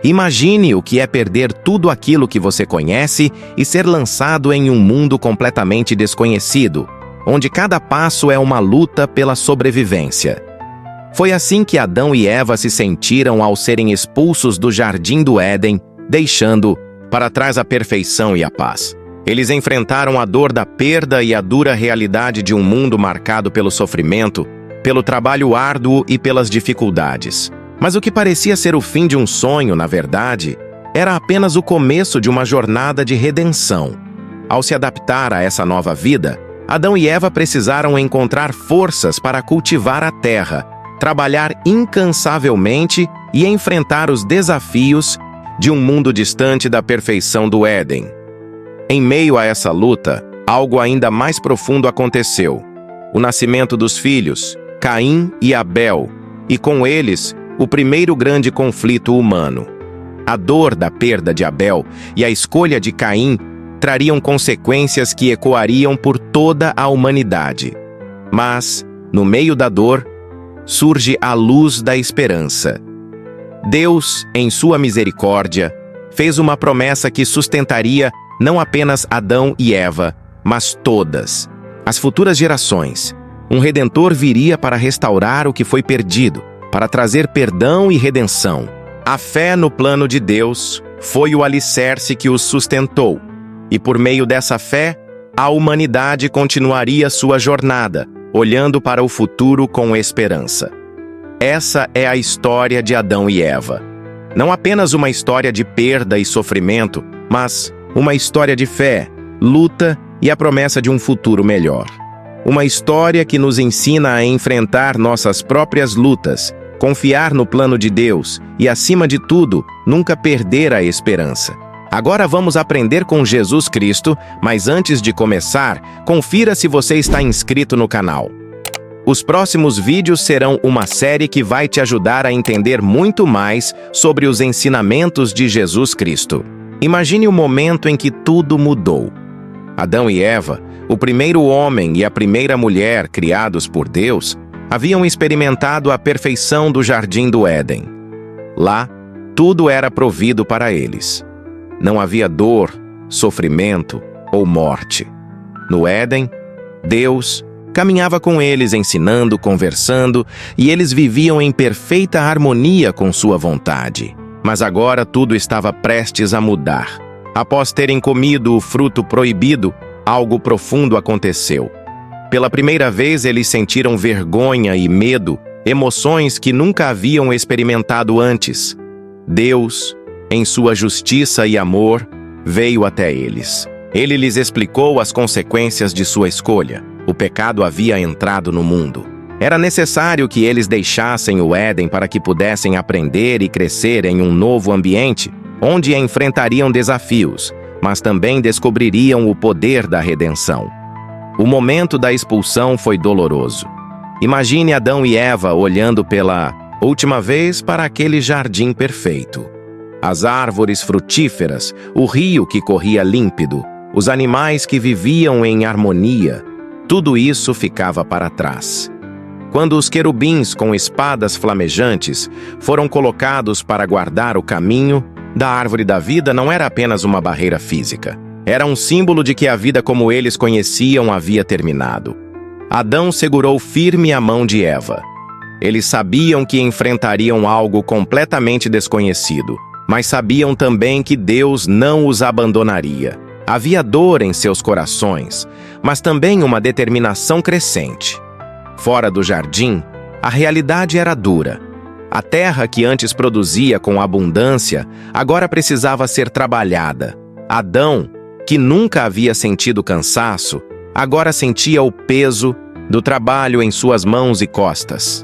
Imagine o que é perder tudo aquilo que você conhece e ser lançado em um mundo completamente desconhecido, onde cada passo é uma luta pela sobrevivência. Foi assim que Adão e Eva se sentiram ao serem expulsos do jardim do Éden, deixando para trás a perfeição e a paz. Eles enfrentaram a dor da perda e a dura realidade de um mundo marcado pelo sofrimento, pelo trabalho árduo e pelas dificuldades. Mas o que parecia ser o fim de um sonho, na verdade, era apenas o começo de uma jornada de redenção. Ao se adaptar a essa nova vida, Adão e Eva precisaram encontrar forças para cultivar a terra, trabalhar incansavelmente e enfrentar os desafios de um mundo distante da perfeição do Éden. Em meio a essa luta, algo ainda mais profundo aconteceu: o nascimento dos filhos, Caim e Abel, e com eles, o primeiro grande conflito humano. A dor da perda de Abel e a escolha de Caim trariam consequências que ecoariam por toda a humanidade. Mas, no meio da dor, surge a luz da esperança. Deus, em sua misericórdia, fez uma promessa que sustentaria não apenas Adão e Eva, mas todas as futuras gerações. Um Redentor viria para restaurar o que foi perdido, para trazer perdão e redenção. A fé no plano de Deus foi o alicerce que os sustentou, e por meio dessa fé, a humanidade continuaria sua jornada, olhando para o futuro com esperança. Essa é a história de Adão e Eva. Não apenas uma história de perda e sofrimento, mas uma história de fé, luta e a promessa de um futuro melhor. Uma história que nos ensina a enfrentar nossas próprias lutas, confiar no plano de Deus e, acima de tudo, nunca perder a esperança. Agora vamos aprender com Jesus Cristo, mas antes de começar, confira se você está inscrito no canal. Os próximos vídeos serão uma série que vai te ajudar a entender muito mais sobre os ensinamentos de Jesus Cristo. Imagine o momento em que tudo mudou. Adão e Eva, o primeiro homem e a primeira mulher criados por Deus, haviam experimentado a perfeição do jardim do Éden. Lá, tudo era provido para eles. Não havia dor, sofrimento ou morte. No Éden, Deus caminhava com eles, ensinando, conversando, e eles viviam em perfeita harmonia com sua vontade. Mas agora tudo estava prestes a mudar. Após terem comido o fruto proibido, algo profundo aconteceu. Pela primeira vez, eles sentiram vergonha e medo, emoções que nunca haviam experimentado antes. Deus, em sua justiça e amor, veio até eles. Ele lhes explicou as consequências de sua escolha. O pecado havia entrado no mundo. Era necessário que eles deixassem o Éden para que pudessem aprender e crescer em um novo ambiente, onde enfrentariam desafios, mas também descobririam o poder da redenção. O momento da expulsão foi doloroso. Imagine Adão e Eva olhando pela última vez para aquele jardim perfeito. As árvores frutíferas, o rio que corria límpido, os animais que viviam em harmonia, tudo isso ficava para trás. Quando os querubins com espadas flamejantes foram colocados para guardar o caminho, da árvore da vida não era apenas uma barreira física. Era um símbolo de que a vida como eles conheciam havia terminado. Adão segurou firme a mão de Eva. Eles sabiam que enfrentariam algo completamente desconhecido, mas sabiam também que Deus não os abandonaria. Havia dor em seus corações, mas também uma determinação crescente. Fora do jardim, a realidade era dura. A terra que antes produzia com abundância, agora precisava ser trabalhada. Adão, que nunca havia sentido cansaço, agora sentia o peso do trabalho em suas mãos e costas.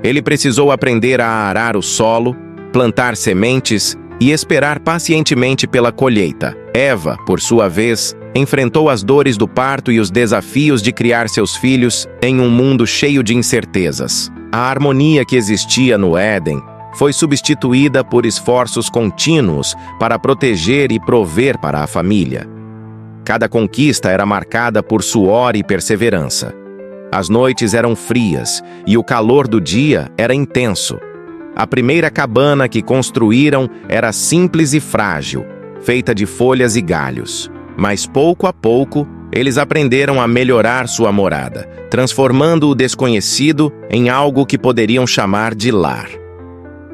Ele precisou aprender a arar o solo, plantar sementes e esperar pacientemente pela colheita. Eva, por sua vez, enfrentou as dores do parto e os desafios de criar seus filhos em um mundo cheio de incertezas. A harmonia que existia no Éden foi substituída por esforços contínuos para proteger e prover para a família. Cada conquista era marcada por suor e perseverança. As noites eram frias e o calor do dia era intenso. A primeira cabana que construíram era simples e frágil, feita de folhas e galhos. Mas pouco a pouco, eles aprenderam a melhorar sua morada, transformando o desconhecido em algo que poderiam chamar de lar.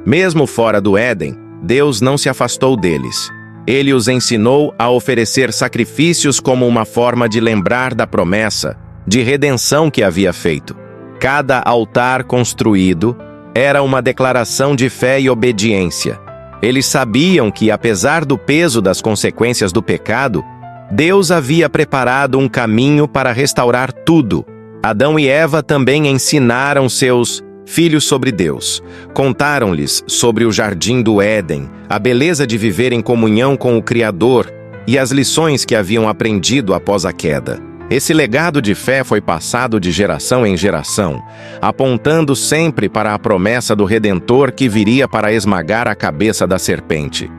Mesmo fora do Éden, Deus não se afastou deles. Ele os ensinou a oferecer sacrifícios como uma forma de lembrar da promessa de redenção que havia feito. Cada altar construído era uma declaração de fé e obediência. Eles sabiam que, apesar do peso das consequências do pecado, Deus havia preparado um caminho para restaurar tudo. Adão e Eva também ensinaram seus filhos sobre Deus. Contaram-lhes sobre o jardim do Éden, a beleza de viver em comunhão com o Criador e as lições que haviam aprendido após a queda. Esse legado de fé foi passado de geração em geração, apontando sempre para a promessa do Redentor que viria para esmagar a cabeça da serpente.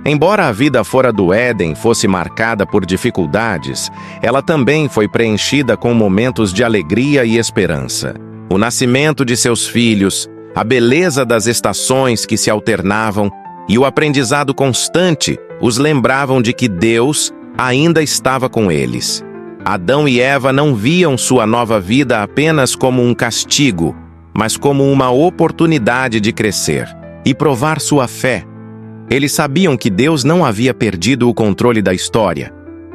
Embora a vida fora do Éden fosse marcada por dificuldades, ela também foi preenchida com momentos de alegria e esperança. O nascimento de seus filhos, a beleza das estações que se alternavam e o aprendizado constante os lembravam de que Deus ainda estava com eles. Adão e Eva não viam sua nova vida apenas como um castigo, mas como uma oportunidade de crescer e provar sua fé. Eles sabiam que Deus não havia perdido o controle da história.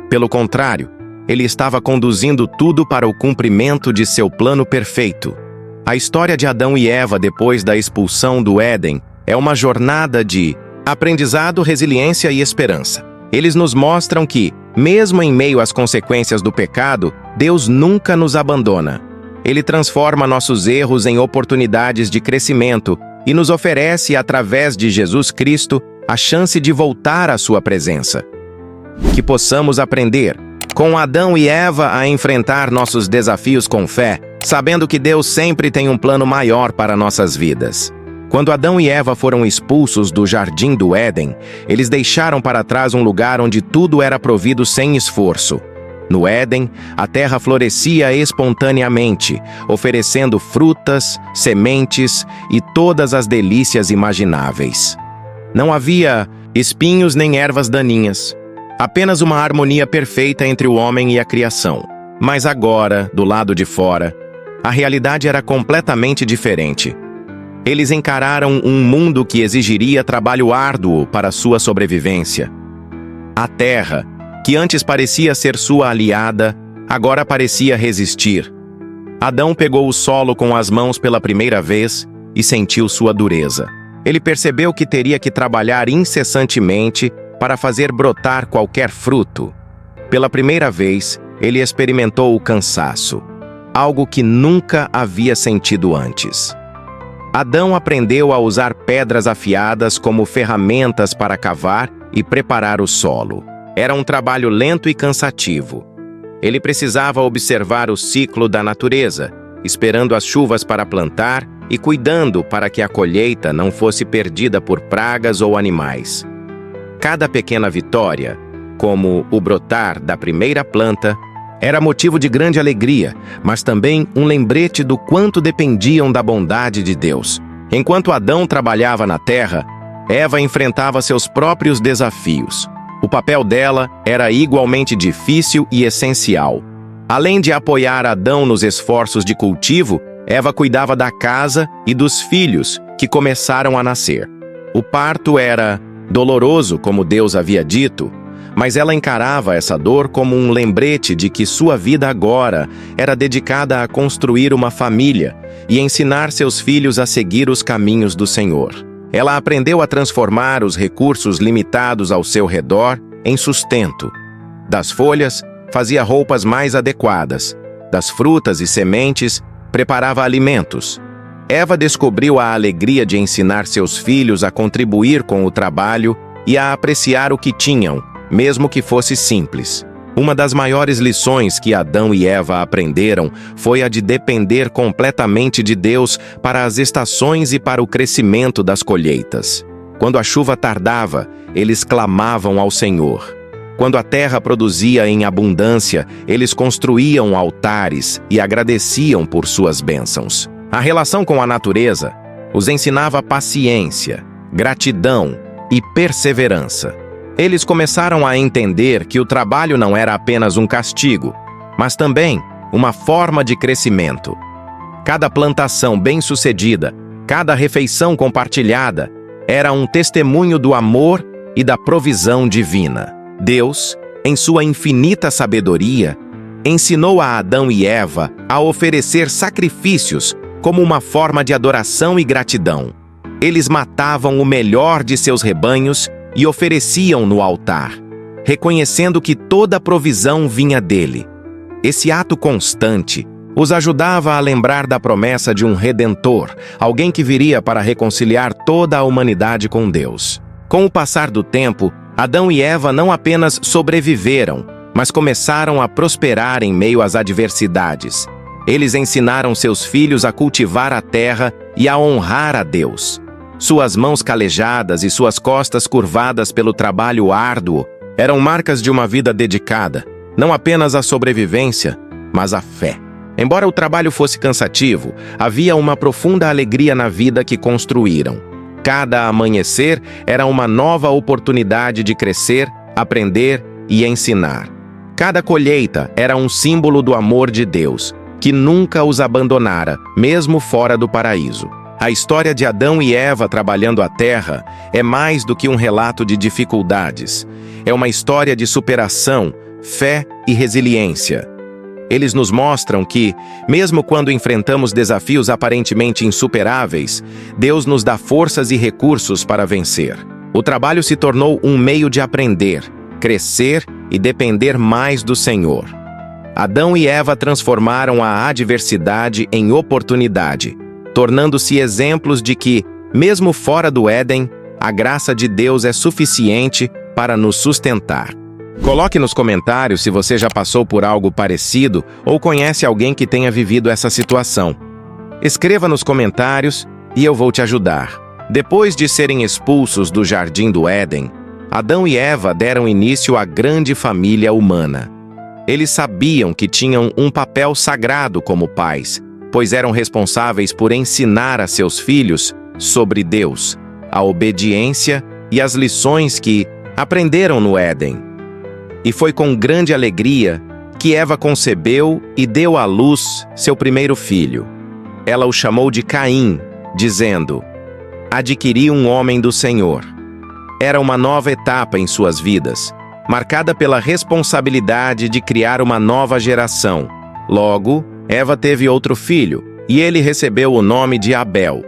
Pelo contrário, Ele estava conduzindo tudo para o cumprimento de seu plano perfeito. A história de Adão e Eva depois da expulsão do Éden é uma jornada de aprendizado, resiliência e esperança. Eles nos mostram que, mesmo em meio às consequências do pecado, Deus nunca nos abandona. Ele transforma nossos erros em oportunidades de crescimento e nos oferece, através de Jesus Cristo, a chance de voltar à sua presença. Que possamos aprender, com Adão e Eva, a enfrentar nossos desafios com fé, sabendo que Deus sempre tem um plano maior para nossas vidas. Quando Adão e Eva foram expulsos do jardim do Éden, eles deixaram para trás um lugar onde tudo era provido sem esforço. No Éden, a terra florescia espontaneamente, oferecendo frutas, sementes e todas as delícias imagináveis. Não havia espinhos nem ervas daninhas, apenas uma harmonia perfeita entre o homem e a criação. Mas agora, do lado de fora, a realidade era completamente diferente. Eles encararam um mundo que exigiria trabalho árduo para sua sobrevivência. A terra, que antes parecia ser sua aliada, agora parecia resistir. Adão pegou o solo com as mãos pela primeira vez e sentiu sua dureza. Ele percebeu que teria que trabalhar incessantemente para fazer brotar qualquer fruto. Pela primeira vez, ele experimentou o cansaço, algo que nunca havia sentido antes. Adão aprendeu a usar pedras afiadas como ferramentas para cavar e preparar o solo. Era um trabalho lento e cansativo. Ele precisava observar o ciclo da natureza, esperando as chuvas para plantar e cuidando para que a colheita não fosse perdida por pragas ou animais. Cada pequena vitória, como o brotar da primeira planta, era motivo de grande alegria, mas também um lembrete do quanto dependiam da bondade de Deus. Enquanto Adão trabalhava na terra, Eva enfrentava seus próprios desafios. O papel dela era igualmente difícil e essencial. Além de apoiar Adão nos esforços de cultivo, Eva cuidava da casa e dos filhos que começaram a nascer. O parto era doloroso, como Deus havia dito, mas ela encarava essa dor como um lembrete de que sua vida agora era dedicada a construir uma família e ensinar seus filhos a seguir os caminhos do Senhor. Ela aprendeu a transformar os recursos limitados ao seu redor em sustento. Das folhas, fazia roupas mais adequadas. Das frutas e sementes, preparava alimentos. Eva descobriu a alegria de ensinar seus filhos a contribuir com o trabalho e a apreciar o que tinham, mesmo que fosse simples. Uma das maiores lições que Adão e Eva aprenderam foi a de depender completamente de Deus para as estações e para o crescimento das colheitas. Quando a chuva tardava, eles clamavam ao Senhor. Quando a terra produzia em abundância, eles construíam altares e agradeciam por suas bênçãos. A relação com a natureza, Os ensinava paciência, gratidão e perseverança. Eles começaram a entender que o trabalho não era apenas um castigo, mas também uma forma de crescimento. Cada plantação bem-sucedida, cada refeição compartilhada, era um testemunho do amor e da provisão divina. Deus, em sua infinita sabedoria, ensinou a Adão e Eva a oferecer sacrifícios como uma forma de adoração e gratidão. Eles matavam o melhor de seus rebanhos e ofereciam no altar, reconhecendo que toda a provisão vinha dele. Esse ato constante os ajudava a lembrar da promessa de um Redentor, alguém que viria para reconciliar toda a humanidade com Deus. Com o passar do tempo, Adão e Eva não apenas sobreviveram, mas começaram a prosperar em meio às adversidades. Eles ensinaram seus filhos a cultivar a terra e a honrar a Deus. Suas mãos calejadas e suas costas curvadas pelo trabalho árduo eram marcas de uma vida dedicada, não apenas à sobrevivência, mas à fé. Embora o trabalho fosse cansativo, havia uma profunda alegria na vida que construíram. Cada amanhecer era uma nova oportunidade de crescer, aprender e ensinar. Cada colheita era um símbolo do amor de Deus, que nunca os abandonara, mesmo fora do paraíso. A história de Adão e Eva trabalhando a terra é mais do que um relato de dificuldades. É uma história de superação, fé e resiliência. Eles nos mostram que, mesmo quando enfrentamos desafios aparentemente insuperáveis, Deus nos dá forças e recursos para vencer. O trabalho se tornou um meio de aprender, crescer e depender mais do Senhor. Adão e Eva transformaram a adversidade em oportunidade, tornando-se exemplos de que, mesmo fora do Éden, a graça de Deus é suficiente para nos sustentar. Coloque nos comentários se você já passou por algo parecido ou conhece alguém que tenha vivido essa situação. Escreva nos comentários e eu vou te ajudar. Depois de serem expulsos do Jardim do Éden, Adão e Eva deram início à grande família humana. Eles sabiam que tinham um papel sagrado como pais, pois eram responsáveis por ensinar a seus filhos sobre Deus, a obediência e as lições que aprenderam no Éden. E foi com grande alegria que Eva concebeu e deu à luz seu primeiro filho. Ela o chamou de Caim, dizendo: "Adquiri um homem do Senhor." Era uma nova etapa em suas vidas, marcada pela responsabilidade de criar uma nova geração. Logo, Eva teve outro filho, e ele recebeu o nome de Abel.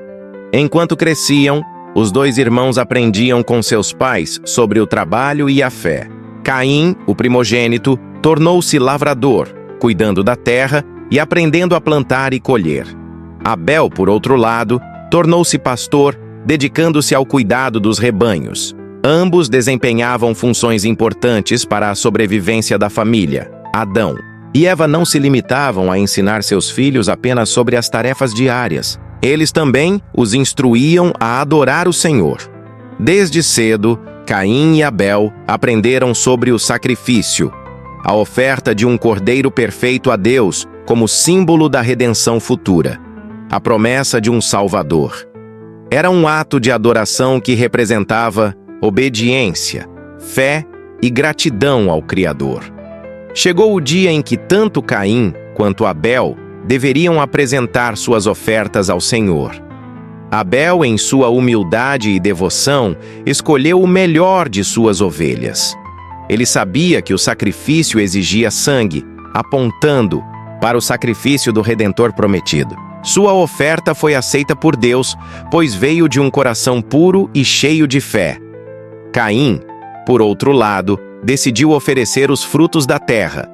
Enquanto cresciam, os dois irmãos aprendiam com seus pais sobre o trabalho e a fé. Caim, o primogênito, tornou-se lavrador, cuidando da terra e aprendendo a plantar e colher. Abel, por outro lado, tornou-se pastor, dedicando-se ao cuidado dos rebanhos. Ambos desempenhavam funções importantes para a sobrevivência da família. Adão e Eva não se limitavam a ensinar seus filhos apenas sobre as tarefas diárias. Eles também os instruíam a adorar o Senhor. Desde cedo, Caim e Abel aprenderam sobre o sacrifício, a oferta de um cordeiro perfeito a Deus como símbolo da redenção futura, a promessa de um Salvador. Era um ato de adoração que representava obediência, fé e gratidão ao Criador. Chegou o dia em que tanto Caim quanto Abel deveriam apresentar suas ofertas ao Senhor. Abel, em sua humildade e devoção, escolheu o melhor de suas ovelhas. Ele sabia que o sacrifício exigia sangue, apontando para o sacrifício do Redentor prometido. Sua oferta foi aceita por Deus, pois veio de um coração puro e cheio de fé. Caim, por outro lado, decidiu oferecer os frutos da terra.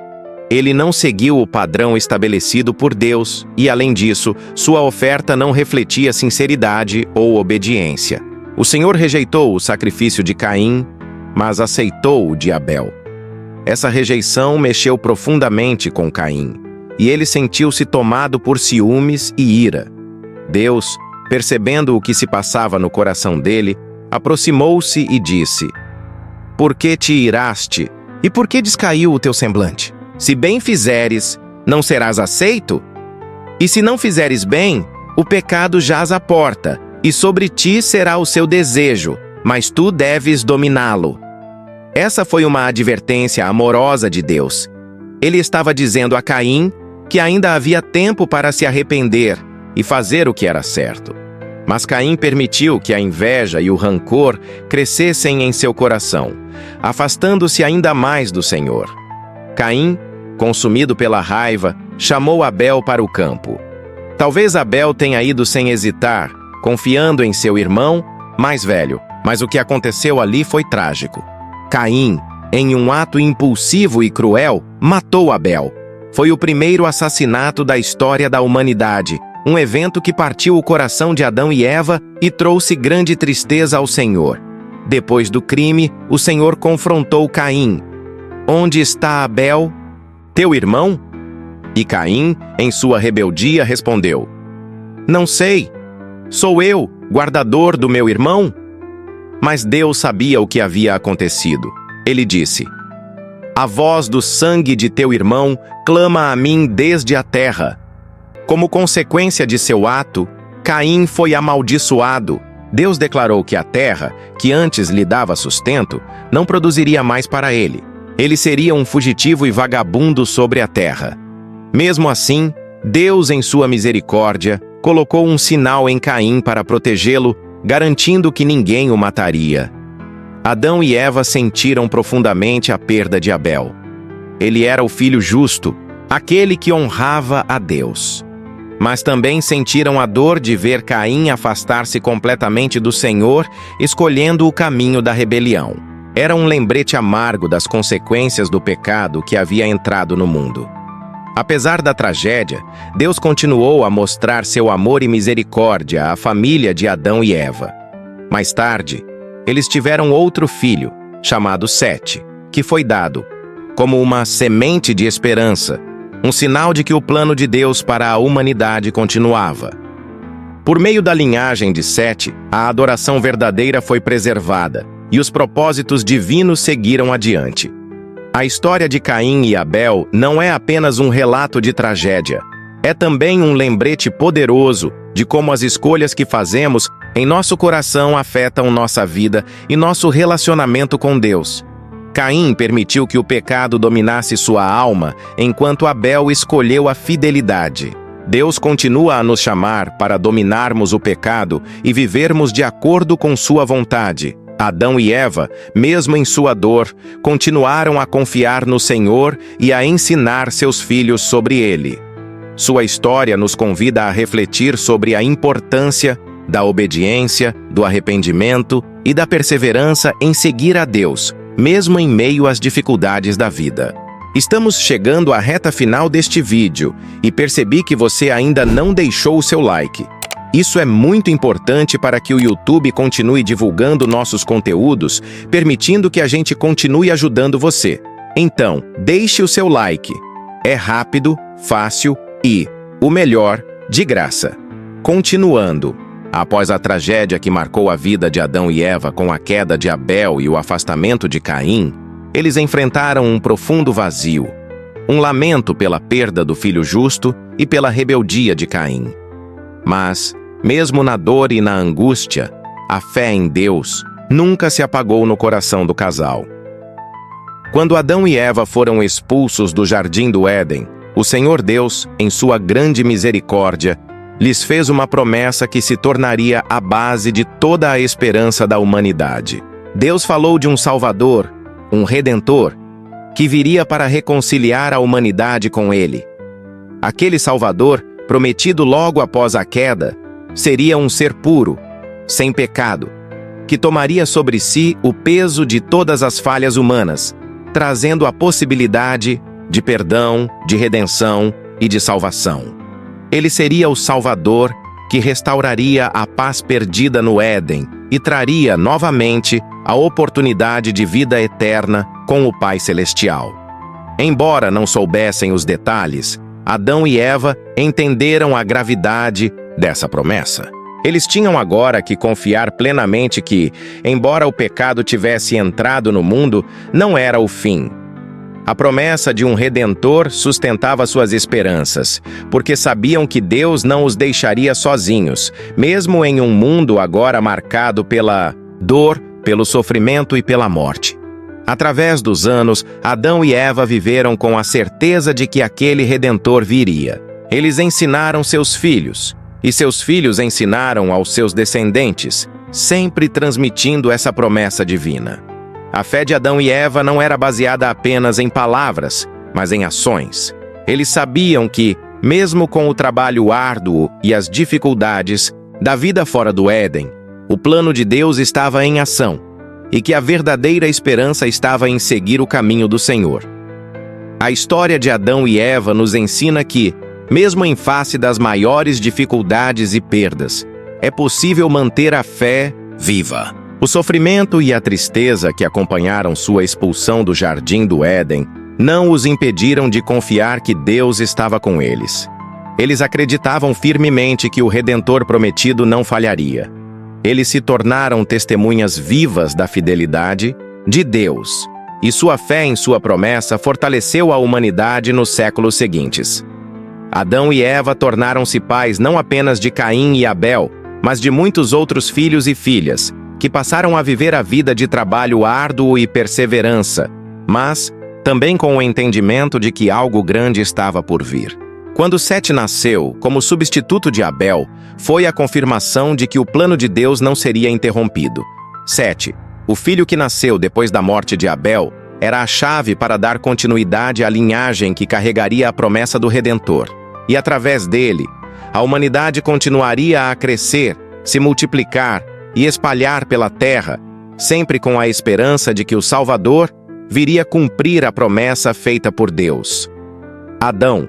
Ele não seguiu o padrão estabelecido por Deus e, além disso, sua oferta não refletia sinceridade ou obediência. O Senhor rejeitou o sacrifício de Caim, mas aceitou o de Abel. Essa rejeição mexeu profundamente com Caim, e ele sentiu-se tomado por ciúmes e ira. Deus, percebendo o que se passava no coração dele, aproximou-se e disse: "Por que te iraste? E por que descaiu o teu semblante? Se bem fizeres, não serás aceito? E se não fizeres bem, o pecado jaz à porta, e sobre ti será o seu desejo, mas tu deves dominá-lo. Essa foi uma advertência amorosa de Deus. Ele estava dizendo a Caim que ainda havia tempo para se arrepender e fazer o que era certo. Mas Caim permitiu que a inveja e o rancor crescessem em seu coração, afastando-se ainda mais do Senhor. Caim, consumido pela raiva, chamou Abel para o campo. Talvez Abel tenha ido sem hesitar, confiando em seu irmão mais velho, mas o que aconteceu ali foi trágico. Caim, em um ato impulsivo e cruel, matou Abel. Foi o primeiro assassinato da história da humanidade, um evento que partiu o coração de Adão e Eva e trouxe grande tristeza ao Senhor. Depois do crime, o Senhor confrontou Caim. Onde está Abel, teu irmão? E Caim, em sua rebeldia, respondeu: Não sei. Sou eu, guardador do meu irmão? Mas Deus sabia o que havia acontecido. Ele disse: A voz do sangue de teu irmão clama a mim desde a terra. Como consequência de seu ato, Caim foi amaldiçoado. Deus declarou que a terra, que antes lhe dava sustento, não produziria mais para ele. Ele seria um fugitivo e vagabundo sobre a terra. Mesmo assim, Deus, em sua misericórdia, colocou um sinal em Caim para protegê-lo, garantindo que ninguém o mataria. Adão e Eva sentiram profundamente a perda de Abel. Ele era o filho justo, aquele que honrava a Deus. Mas também sentiram a dor de ver Caim afastar-se completamente do Senhor, escolhendo o caminho da rebelião. Era um lembrete amargo das consequências do pecado que havia entrado no mundo. Apesar da tragédia, Deus continuou a mostrar seu amor e misericórdia à família de Adão e Eva. Mais tarde, eles tiveram outro filho, chamado Sete, que foi dado como uma semente de esperança, um sinal de que o plano de Deus para a humanidade continuava. Por meio da linhagem de Sete, a adoração verdadeira foi preservada e os propósitos divinos seguiram adiante. A história de Caim e Abel não é apenas um relato de tragédia, é também um lembrete poderoso de como as escolhas que fazemos em nosso coração afetam nossa vida e nosso relacionamento com Deus. Caim permitiu que o pecado dominasse sua alma, enquanto Abel escolheu a fidelidade. Deus continua a nos chamar para dominarmos o pecado e vivermos de acordo com sua vontade. Adão e Eva, mesmo em sua dor, continuaram a confiar no Senhor e a ensinar seus filhos sobre ele. Sua história nos convida a refletir sobre a importância da obediência, do arrependimento e da perseverança em seguir a Deus, mesmo em meio às dificuldades da vida. Estamos chegando à reta final deste vídeo e percebi que você ainda não deixou o seu like. Isso é muito importante para que o YouTube continue divulgando nossos conteúdos, permitindo que a gente continue ajudando você. Então, deixe o seu like. É rápido, fácil e, o melhor, de graça. Continuando. Após a tragédia que marcou a vida de Adão e Eva com a queda de Abel e o afastamento de Caim, eles enfrentaram um profundo vazio, um lamento pela perda do filho justo e pela rebeldia de Caim. Mas, mesmo na dor e na angústia, a fé em Deus nunca se apagou no coração do casal. Quando Adão e Eva foram expulsos do jardim do Éden, o Senhor Deus, em sua grande misericórdia, lhes fez uma promessa que se tornaria a base de toda a esperança da humanidade. Deus falou de um Salvador, um Redentor, que viria para reconciliar a humanidade com Ele. Aquele Salvador, prometido logo após a queda, seria um ser puro, sem pecado, que tomaria sobre si o peso de todas as falhas humanas, trazendo a possibilidade de perdão, de redenção e de salvação. Ele seria o Salvador que restauraria a paz perdida no Éden e traria novamente a oportunidade de vida eterna com o Pai Celestial. Embora não soubessem os detalhes, Adão e Eva entenderam a gravidade dessa promessa. Eles tinham agora que confiar plenamente que, embora o pecado tivesse entrado no mundo, não era o fim. A promessa de um Redentor sustentava suas esperanças, porque sabiam que Deus não os deixaria sozinhos, mesmo em um mundo agora marcado pela dor, pelo sofrimento e pela morte. Através dos anos, Adão e Eva viveram com a certeza de que aquele Redentor viria. Eles ensinaram seus filhos, e seus filhos ensinaram aos seus descendentes, sempre transmitindo essa promessa divina. A fé de Adão e Eva não era baseada apenas em palavras, mas em ações. Eles sabiam que, mesmo com o trabalho árduo e as dificuldades da vida fora do Éden, o plano de Deus estava em ação, e que a verdadeira esperança estava em seguir o caminho do Senhor. A história de Adão e Eva nos ensina que, mesmo em face das maiores dificuldades e perdas, é possível manter a fé viva. O sofrimento e a tristeza que acompanharam sua expulsão do jardim do Éden não os impediram de confiar que Deus estava com eles. Eles acreditavam firmemente que o Redentor prometido não falharia. Eles se tornaram testemunhas vivas da fidelidade de Deus, e sua fé em sua promessa fortaleceu a humanidade nos séculos seguintes. Adão e Eva tornaram-se pais não apenas de Caim e Abel, mas de muitos outros filhos e filhas, que passaram a viver a vida de trabalho árduo e perseverança, mas também com o entendimento de que algo grande estava por vir. Quando Sete nasceu, como substituto de Abel, foi a confirmação de que o plano de Deus não seria interrompido. Sete, o filho que nasceu depois da morte de Abel, era a chave para dar continuidade à linhagem que carregaria a promessa do Redentor. E através dele, a humanidade continuaria a crescer, se multiplicar e espalhar pela terra, sempre com a esperança de que o Salvador viria cumprir a promessa feita por Deus. Adão,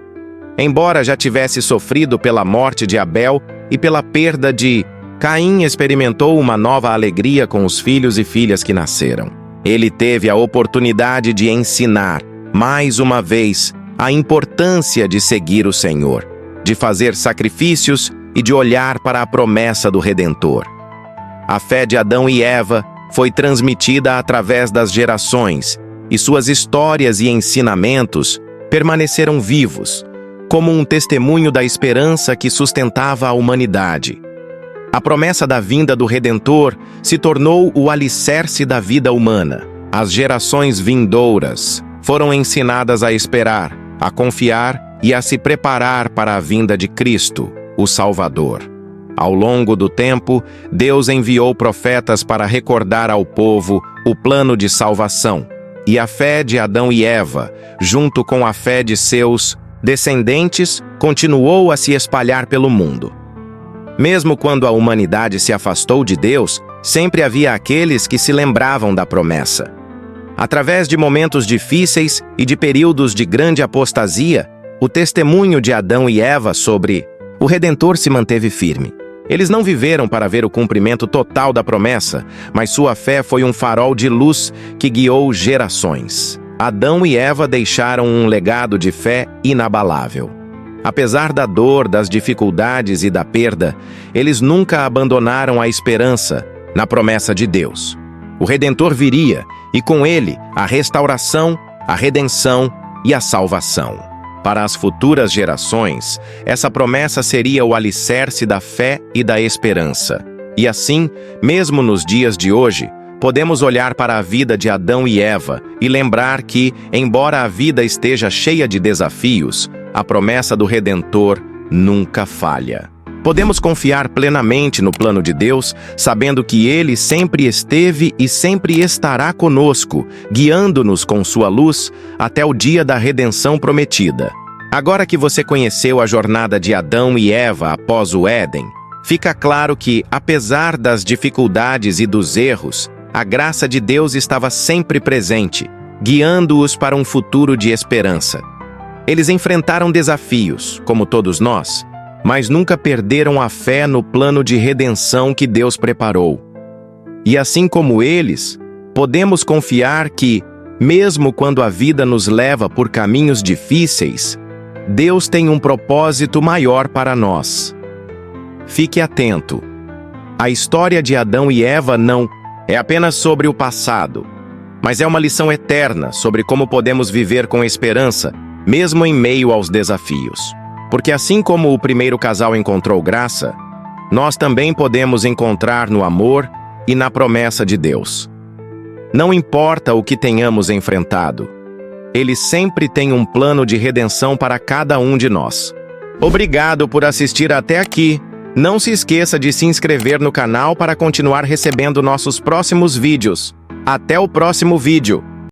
embora já tivesse sofrido pela morte de Abel e pela perda de Caim, experimentou uma nova alegria com os filhos e filhas que nasceram. Ele teve a oportunidade de ensinar, mais uma vez, a importância de seguir o Senhor, de fazer sacrifícios e de olhar para a promessa do Redentor. A fé de Adão e Eva foi transmitida através das gerações, e suas histórias e ensinamentos permaneceram vivos, como um testemunho da esperança que sustentava a humanidade. A promessa da vinda do Redentor se tornou o alicerce da vida humana. As gerações vindouras foram ensinadas a esperar, a confiar e a se preparar para a vinda de Cristo, o Salvador. Ao longo do tempo, Deus enviou profetas para recordar ao povo o plano de salvação, e a fé de Adão e Eva, junto com a fé de seus descendentes, continuou a se espalhar pelo mundo. Mesmo quando a humanidade se afastou de Deus, sempre havia aqueles que se lembravam da promessa. Através de momentos difíceis e de períodos de grande apostasia, o testemunho de Adão e Eva sobre o Redentor se manteve firme. Eles não viveram para ver o cumprimento total da promessa, mas sua fé foi um farol de luz que guiou gerações. Adão e Eva deixaram um legado de fé inabalável. Apesar da dor, das dificuldades e da perda, eles nunca abandonaram a esperança na promessa de Deus. O Redentor viria, e com ele, a restauração, a redenção e a salvação. Para as futuras gerações, essa promessa seria o alicerce da fé e da esperança. E assim, mesmo nos dias de hoje, podemos olhar para a vida de Adão e Eva e lembrar que, embora a vida esteja cheia de desafios, a promessa do Redentor nunca falha. Podemos confiar plenamente no plano de Deus, sabendo que Ele sempre esteve e sempre estará conosco, guiando-nos com sua luz até o dia da redenção prometida. Agora que você conheceu a jornada de Adão e Eva após o Éden, fica claro que, apesar das dificuldades e dos erros, a graça de Deus estava sempre presente, guiando-os para um futuro de esperança. Eles enfrentaram desafios, como todos nós, mas nunca perderam a fé no plano de redenção que Deus preparou. E assim como eles, podemos confiar que, mesmo quando a vida nos leva por caminhos difíceis, Deus tem um propósito maior para nós. Fique atento. A história de Adão e Eva não é apenas sobre o passado, mas é uma lição eterna sobre como podemos viver com esperança, mesmo em meio aos desafios. Porque assim como o primeiro casal encontrou graça, nós também podemos encontrar no amor e na promessa de Deus. Não importa o que tenhamos enfrentado, Ele sempre tem um plano de redenção para cada um de nós. Obrigado por assistir até aqui. Não se esqueça de se inscrever no canal para continuar recebendo nossos próximos vídeos. Até o próximo vídeo!